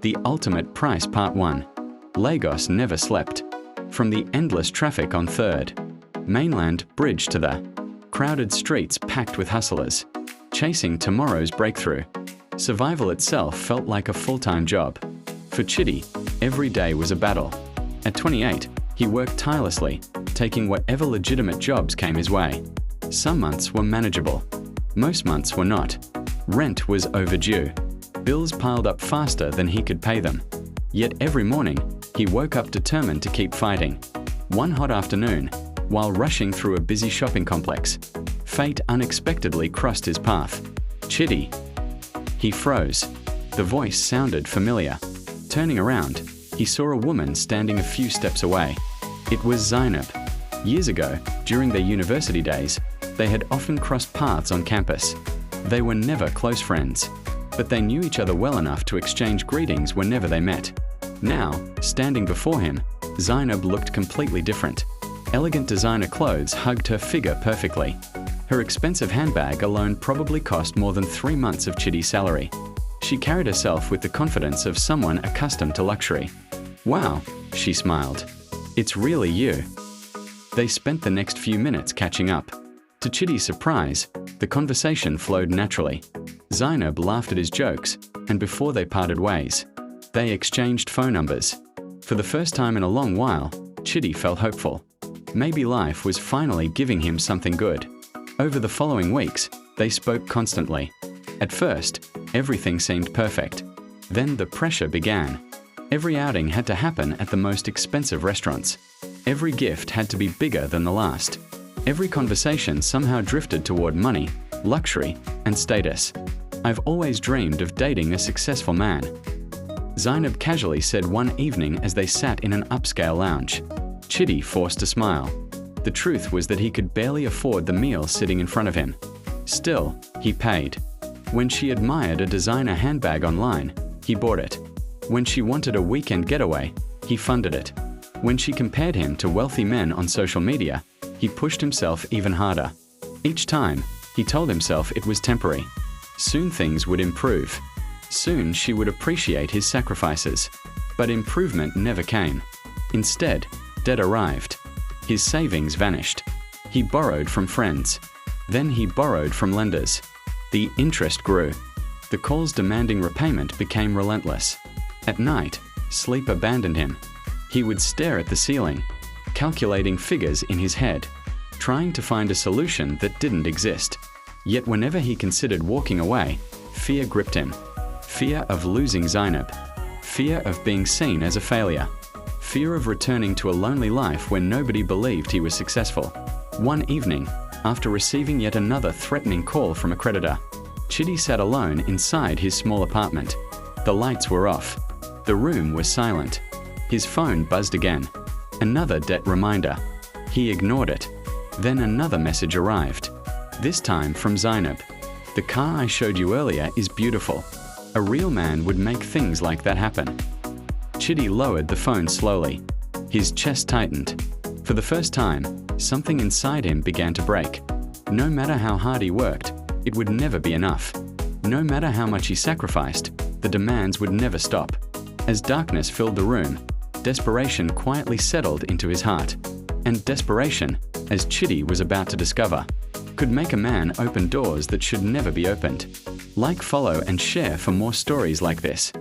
The Ultimate Price Part 1. Lagos never slept. From the endless traffic on 3rd Mainland Bridge to the crowded streets packed with hustlers, chasing tomorrow's breakthrough, survival itself felt like a full-time job. For Chidi, every day was a battle. At 28, he worked tirelessly, taking whatever legitimate jobs came his way. Some months were manageable. Most months were not. Rent was overdue. Bills piled up faster than he could pay them. Yet every morning, he woke up determined to keep fighting. One hot afternoon, while rushing through a busy shopping complex, fate unexpectedly crossed his path. Chidi. He froze. The voice sounded familiar. Turning around, he saw a woman standing a few steps away. It was Zainab. Years ago, during their university days, they had often crossed paths on campus. They were never close friends, but they knew each other well enough to exchange greetings whenever they met. Now, standing before him, Zainab looked completely different. Elegant designer clothes hugged her figure perfectly. Her expensive handbag alone probably cost more than 3 months of Chidi's salary. She carried herself with the confidence of someone accustomed to luxury. "Wow," she smiled. "It's really you." They spent the next few minutes catching up. To Chidi's surprise, the conversation flowed naturally. Zainab laughed at his jokes, and before they parted ways, they exchanged phone numbers. For the first time in a long while, Chidi felt hopeful. Maybe life was finally giving him something good. Over the following weeks, they spoke constantly. At first, everything seemed perfect. Then the pressure began. Every outing had to happen at the most expensive restaurants. Every gift had to be bigger than the last. Every conversation somehow drifted toward money, luxury, and status. "I've always dreamed of dating a successful man," Zainab casually said one evening as they sat in an upscale lounge. Chidi forced a smile. The truth was that he could barely afford the meal sitting in front of him. Still, he paid. When she admired a designer handbag online, he bought it. When she wanted a weekend getaway, he funded it. When she compared him to wealthy men on social media, he pushed himself even harder. Each time, he told himself it was temporary. Soon things would improve. Soon she would appreciate his sacrifices. But improvement never came. Instead, debt arrived. His savings vanished. He borrowed from friends. Then he borrowed from lenders. The interest grew. The calls demanding repayment became relentless. At night, sleep abandoned him. He would stare at the ceiling, calculating figures in his head, trying to find a solution that didn't exist. Yet whenever he considered walking away, fear gripped him. Fear of losing Zainab. Fear of being seen as a failure. Fear of returning to a lonely life where nobody believed he was successful. One evening, after receiving yet another threatening call from a creditor, Chidi sat alone inside his small apartment. The lights were off. The room was silent. His phone buzzed again. Another debt reminder. He ignored it. Then another message arrived. This time from Zainab. "The car I showed you earlier is beautiful. A real man would make things like that happen." Chidi lowered the phone slowly. His chest tightened. For the first time, something inside him began to break. No matter how hard he worked, it would never be enough. No matter how much he sacrificed, the demands would never stop. As darkness filled the room, desperation quietly settled into his heart. And desperation, as Chidi was about to discover, could make a man open doors that should never be opened. Like, follow, and share for more stories like this.